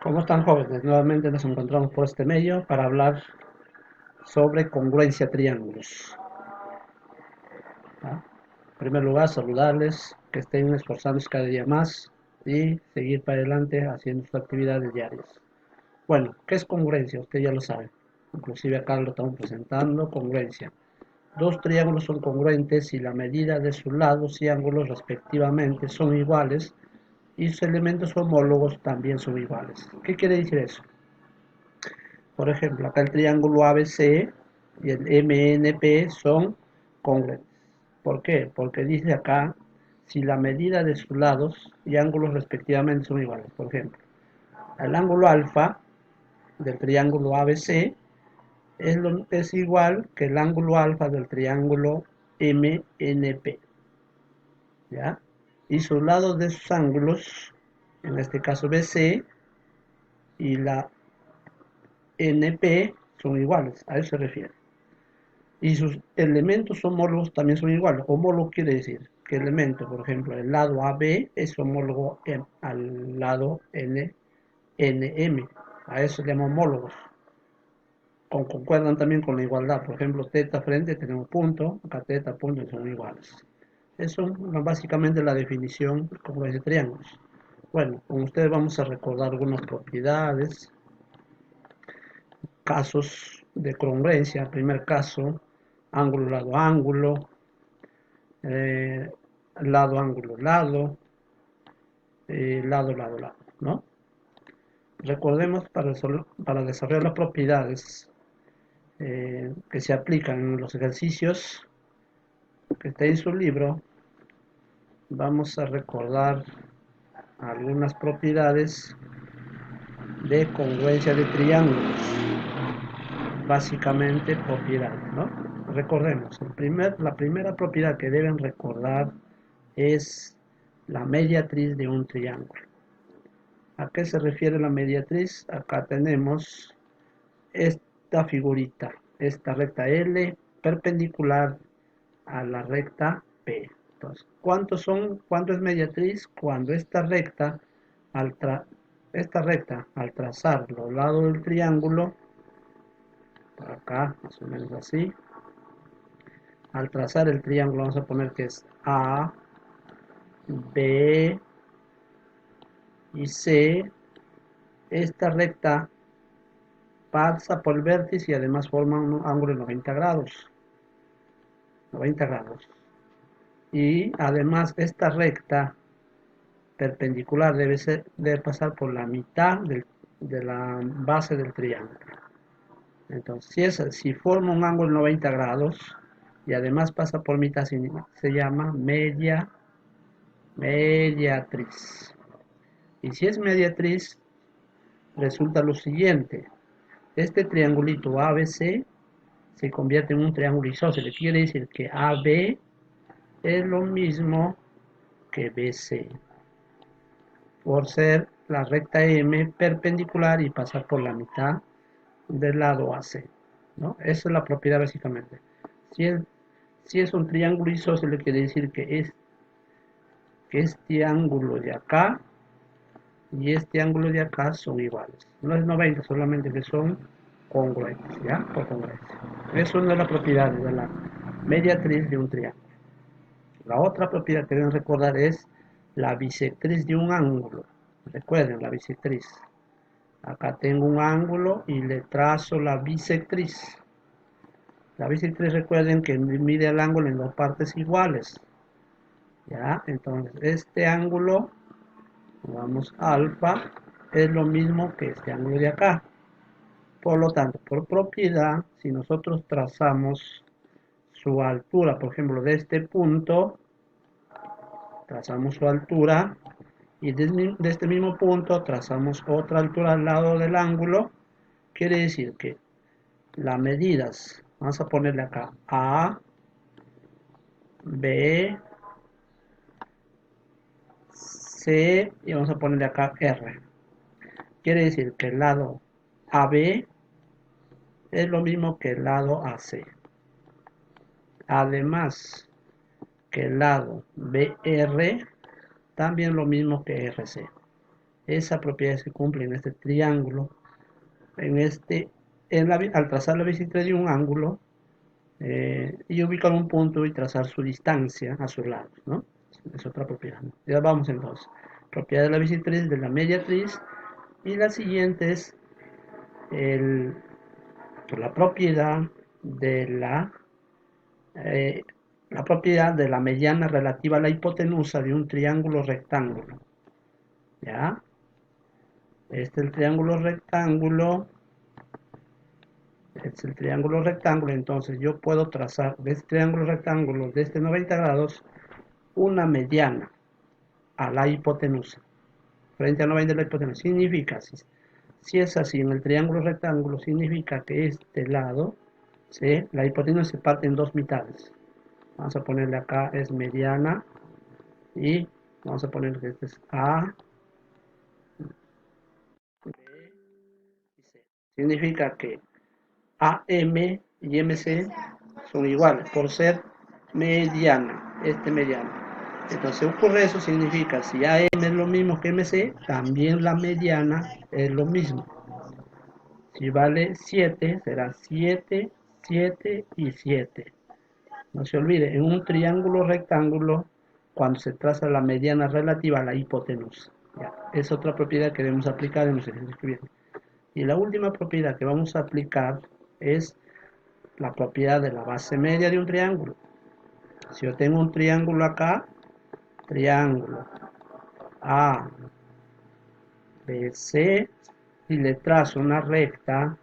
¿Cómo están, jóvenes? Nuevamente nos encontramos por este medio para hablar sobre congruencia de triángulos. ¿Ah? En primer lugar, saludarles, que estén esforzándose cada día más y seguir para adelante haciendo sus actividades diarias. Bueno, ¿qué es congruencia? Usted ya lo sabe. Inclusive acá lo estamos presentando, congruencia. Dos triángulos son congruentes si la medida de sus lados y ángulos respectivamente son iguales y sus elementos homólogos también son iguales. ¿Qué quiere decir eso? Por ejemplo, acá el triángulo ABC y el MNP son congruentes. ¿Por qué? Porque dice acá si la medida de sus lados y ángulos respectivamente son iguales. Por ejemplo, el ángulo alfa del triángulo ABC es igual que el ángulo alfa del triángulo MNP. ¿Ya? Y sus lados de sus ángulos, en este caso BC y la NP, son iguales. A eso se refiere. Y sus elementos homólogos también son iguales. Homólogo quiere decir que elemento, por ejemplo, el lado AB es homólogo al lado NM. A eso se llama homólogos. Concuerdan también con la igualdad. Por ejemplo, teta frente tenemos punto, acá teta punto y son iguales. Eso es básicamente la definición como de triángulos. Bueno, con ustedes vamos a recordar algunas propiedades, casos de congruencia. Primer caso, ángulo, lado, ángulo. eh, lado, ángulo, lado, lado, lado, lado, ¿no? Recordemos para desarrollar las propiedades que se aplican en los ejercicios que está en su libro, vamos a recordar algunas propiedades de congruencia de triángulos, básicamente propiedades, ¿no? Recordemos, la primera propiedad que deben recordar es la mediatriz de un triángulo. ¿A qué se refiere la mediatriz? Acá tenemos esta figurita, esta recta L perpendicular a la recta P. Entonces, ¿cuánto es mediatriz? Cuando esta recta, al trazar los lados del triángulo, por acá, más o menos así, al trazar el triángulo vamos a poner que es A, B y C. Esta recta pasa por el vértice y además forma un ángulo de 90 grados. 90 grados. Y además esta recta perpendicular debe pasar por la mitad de la base del triángulo. Entonces, si forma un ángulo de 90 grados y además pasa por mitad, se llama mediatriz. Y si es mediatriz, resulta lo siguiente. Este triangulito ABC se convierte en un triángulo isósceles. Quiere decir que AB es lo mismo que BC, por ser la recta M perpendicular y pasar por la mitad del lado AC, ¿no? Esa es la propiedad básicamente. Si es, si es un triángulo isósceles, quiere decir que este ángulo de acá y este ángulo de acá son iguales. No es 90, solamente que son congruentes, ¿ya? Por congruencia. Es una de las propiedades de la mediatriz de un triángulo. La otra propiedad que deben recordar es la bisectriz de un ángulo. Recuerden, la bisectriz. Acá tengo un ángulo y le trazo la bisectriz. La bisectriz, recuerden que mide el ángulo en dos partes iguales. ¿Ya? Entonces, este ángulo, vamos, alfa, es lo mismo que este ángulo de acá. Por lo tanto, por propiedad, si nosotros trazamos su altura, por ejemplo, de este punto, trazamos su altura, y de este mismo punto trazamos otra altura al lado del ángulo, quiere decir que las medidas, vamos a ponerle acá A, B, C y vamos a ponerle acá R. Quiere decir que el lado AB es lo mismo que el lado AC. Además que el lado BR también lo mismo que RC. Esa propiedad se cumple en este triángulo. Al trazar la bisectriz de un ángulo, y ubicar un punto y trazar su distancia a sus lados, ¿no? Es otra propiedad, ¿no? Ya vamos entonces. Propiedad de la bisectriz, de la mediatriz, y la siguiente es la propiedad de eh, la propiedad de la mediana relativa a la hipotenusa de un triángulo rectángulo. ¿Ya? Este es el triángulo rectángulo. Este es el triángulo rectángulo. Entonces yo puedo trazar de este triángulo rectángulo, de este 90 grados, una mediana a la hipotenusa. Frente a 90 de la hipotenusa. Significa, si es así en el triángulo rectángulo, significa que este lado, ¿sí?, la hipotenusa se parte en dos mitades. Vamos a ponerle acá, es mediana, y vamos a poner que este es A, B y C. Significa que AM y MC son iguales por ser mediana, mediano. Entonces ocurre eso, significa si AM es lo mismo que MC, también la mediana es lo mismo. Si vale 7, será 7, 7 y 7. No se olvide, en un triángulo rectángulo, cuando se traza la mediana relativa a la hipotenusa. Ya, es otra propiedad que debemos aplicar en los ejercicios que vienen. Y la última propiedad que vamos a aplicar es la propiedad de la base media de un triángulo. Si yo tengo un triángulo acá, triángulo A, B, C, y le trazo una recta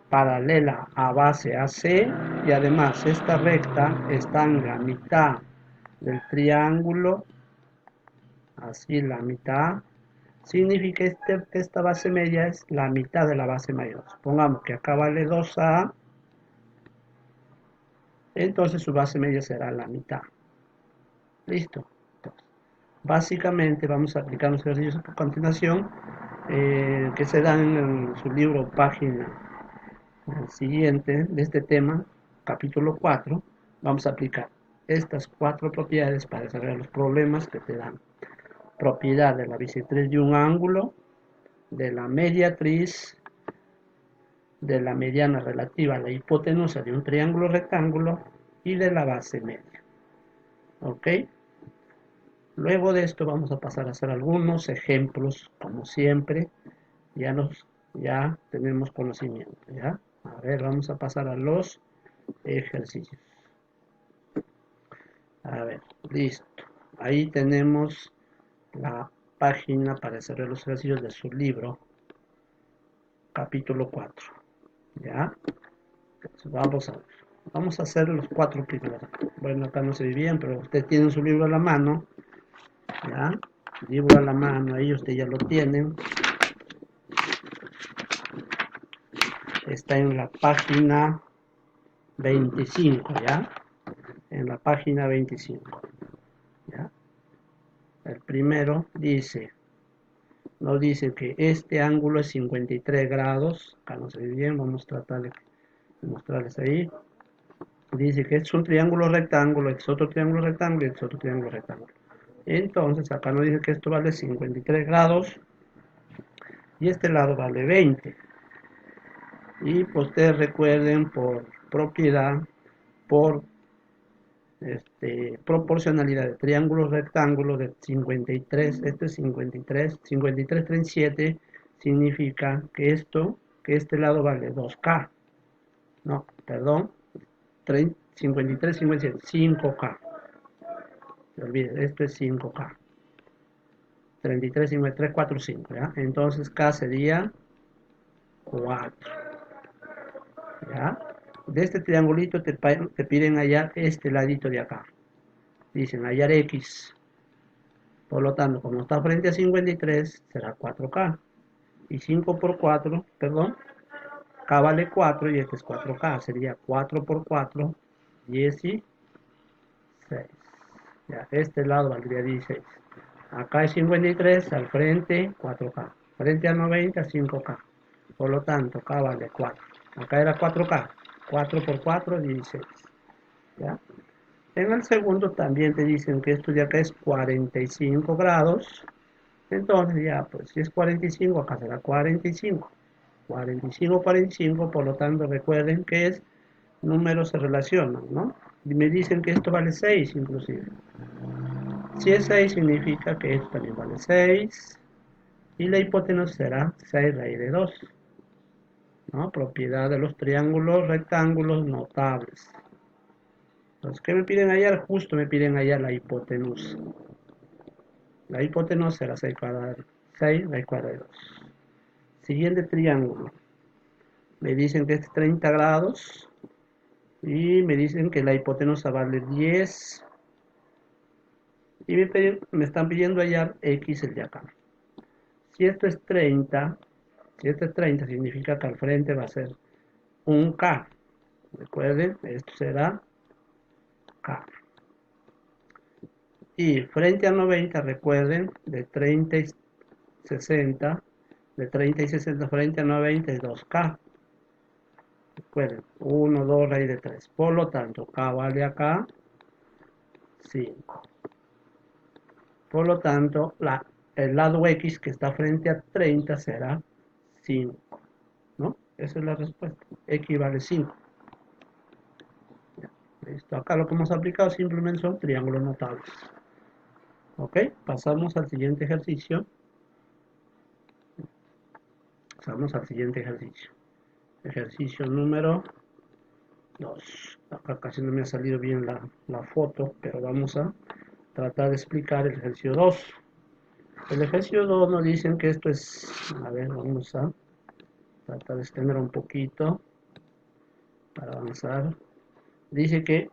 paralela a base AC, y además esta recta está en la mitad del triángulo, así la mitad, significa que esta base media es la mitad de la base mayor. Supongamos que acá vale 2A, entonces su base media será la mitad. Listo. Entonces, básicamente vamos a aplicar los ejercicios a continuación, que se dan en su libro página siguiente de este tema, capítulo 4. Vamos a aplicar estas 4 propiedades para desarrollar los problemas que te dan. Propiedad de la bisectriz de un ángulo, de la mediatriz, de la mediana relativa a la hipotenusa de un triángulo rectángulo y de la base media. ¿Ok? Luego de esto vamos a pasar a hacer algunos ejemplos, como siempre. Ya tenemos conocimiento, ¿ya? A ver, vamos a pasar a los ejercicios. A ver, listo. Ahí tenemos la página para hacer los ejercicios de su libro, capítulo 4. ¿Ya? Entonces, vamos a hacer los 4 primeros. Bueno, acá no se ve bien, pero usted tiene su libro a la mano. ¿Ya? Libro a la mano, ahí usted ya lo tienen. Está en la página 25, ¿ya? En la página 25, ¿ya? El primero nos dice que este ángulo es 53 grados. Acá no se ve bien, vamos a tratar de mostrarles ahí. Dice que es un triángulo rectángulo, es otro triángulo rectángulo y es otro triángulo rectángulo. Entonces acá nos dice que esto vale 53 grados y este lado vale 20. Y pues ustedes recuerden por propiedad, por proporcionalidad de triángulos rectángulos de 53, este es 53, 53, 37, significa que este lado vale 2K, no, perdón, 53, 57, 5K, se olvide, esto es 5K, 33, 53, 4, 5, ¿ya? Entonces K sería 4, ¿ya? De este triangulito te piden hallar este ladito de acá. Dicen hallar X. Por lo tanto, como está frente a 53, será 4K. Y 5 por 4, perdón, K vale 4 y este es 4K. Sería 4 por 4, 16. Ya, este lado valdría 16. Acá es 53, al frente 4K. Frente a 90, 5K. Por lo tanto, K vale 4. Acá era 4K. 4 por 4, 16. ¿Ya? En el segundo también te dicen que esto de acá es 45 grados Entonces ya, pues si es 45, acá será 45. 45, 45, por lo tanto recuerden que es números se relacionan, ¿no? Y me dicen que esto vale 6 inclusive. Si es 6 significa que esto también vale 6 y la hipotenusa será 6 raíz de 2, ¿no? Propiedad de los triángulos rectángulos notables. Entonces, ¿qué me piden hallar? Justo me piden hallar la hipotenusa. La hipotenusa será 6 cuadrada, 6 raíz cuadrada de 2. Siguiente triángulo. Me dicen que es 30 grados y me dicen que la hipotenusa vale 10 y me están pidiendo hallar x el de acá. Si esto es 30, si esto es 30 significa que al frente va a ser un k. Recuerden, esto será k. Y frente a 90, recuerden, de 30 y 60, de 30 y 60 frente a 90 es 2k. Recuerden, 1, 2 raíz de 3. Por lo tanto, k vale acá 5. Por lo tanto, el lado x que está frente a 30 será 5, ¿no? Esa es la respuesta. X vale 5. Listo. Acá lo que hemos aplicado simplemente son triángulos notables. Ok, pasamos al siguiente ejercicio. Pasamos al siguiente ejercicio. Ejercicio número 2. Acá casi no me ha salido bien la foto, pero vamos a tratar de explicar el ejercicio 2. El ejercicio 2 nos dicen que esto es, a ver, vamos a tratar de extender un poquito para avanzar. Dice que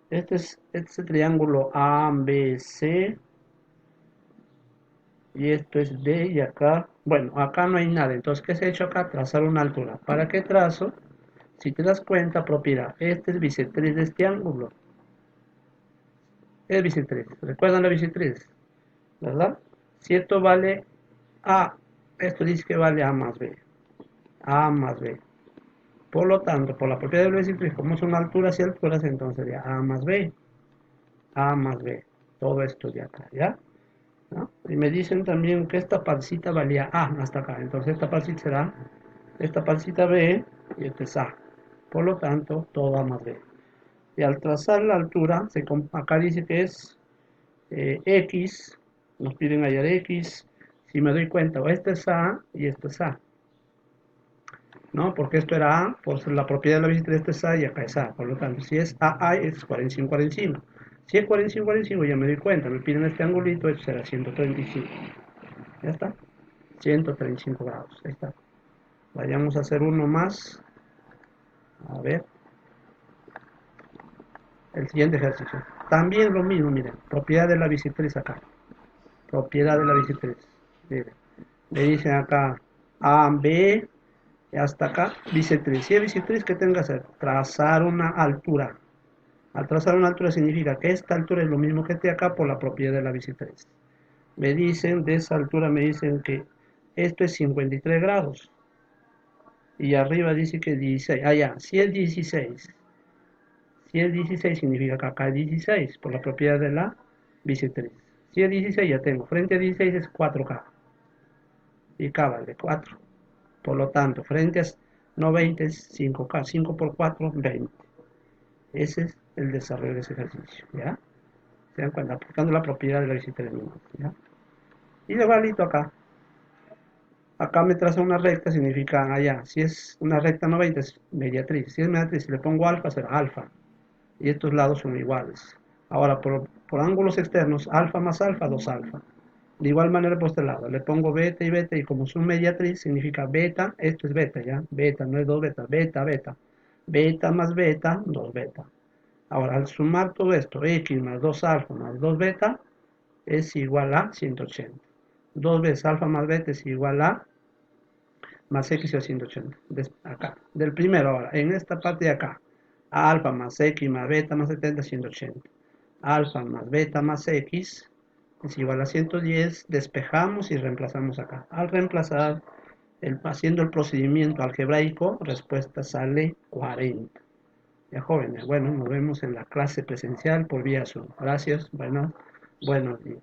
este triángulo ABC y esto es D y acá, bueno, acá no hay nada. Entonces, ¿qué se ha hecho acá? Trazar una altura. ¿Para qué trazo? Si te das cuenta, propiedad, este es bisectriz de este ángulo. Es bisectriz. ¿Recuerdan la bisectriz? ¿Verdad? Si esto vale A, esto dice que vale A más B. A más B. Por lo tanto, por la propiedad de la bisectriz, como son alturas y alturas, entonces sería A más B. A más B. Todo esto de acá, ¿ya? ¿No? Y me dicen también que esta parcita valía A hasta acá. Entonces esta parcita será esta parcita B y este es A. Por lo tanto, todo A más B. Y al trazar la altura, acá dice que es X, nos piden hallar X. Si me doy cuenta, o este es A y este es A. ¿No? Porque esto era A, por la propiedad de la bisectriz, este es A y acá es A. Por lo tanto, si es AA, es 45, 45. Si es 45, 45, ya me doy cuenta, me piden este angulito, esto será 135. Ya está. 135 grados. Ahí está. Vayamos a hacer uno más. A ver. El siguiente ejercicio. También lo mismo, miren. Propiedad de la bisectriz acá. Propiedad de la bisectriz. Miren. Le dicen acá A, B, hasta acá, bisectriz. Si es bisectriz, ¿qué tengo que hacer? Trazar una altura. Al trazar una altura significa que esta altura es lo mismo que este acá por la propiedad de la bisectriz. Me dicen, de esa altura me dicen que esto es 53 grados. Y arriba dice que 16. Ah, ya, si es 16. Si es 16 significa que acá es 16 por la propiedad de la bisectriz. Si es 16 ya tengo. Frente a 16 es 4K. Y K vale 4. Por lo tanto, frente a no 20 es 5K. 5 por 4, 20. Ese es el desarrollo de ese ejercicio. ¿Ya? Se dan cuenta, aplicando la propiedad de la bisectriz. ¿Ya? Y igualito acá. Acá me traza una recta, significa allá. Si es una recta 90 es mediatriz. Si es mediatriz, si le pongo alfa, será alfa. Y estos lados son iguales. Ahora, por ángulos externos, alfa más alfa, 2 alfa. De igual manera por este lado, le pongo beta y beta, y como son mediatriz, significa beta, esto es beta, ¿ya? Beta, no es 2 beta, beta, beta. Beta más beta, 2 beta. Ahora, al sumar todo esto, x más 2 alfa más 2 beta, es igual a 180. 2 veces alfa más beta es igual a más x a 180. Acá, del primero ahora, en esta parte de acá, alfa más x más beta más 70, 180. Alfa más beta más x es igual a 110. Despejamos y reemplazamos acá. Al reemplazar, haciendo el procedimiento algebraico, respuesta sale 40. Ya jóvenes, bueno, nos vemos en la clase presencial por vía Zoom. Gracias, buenos días.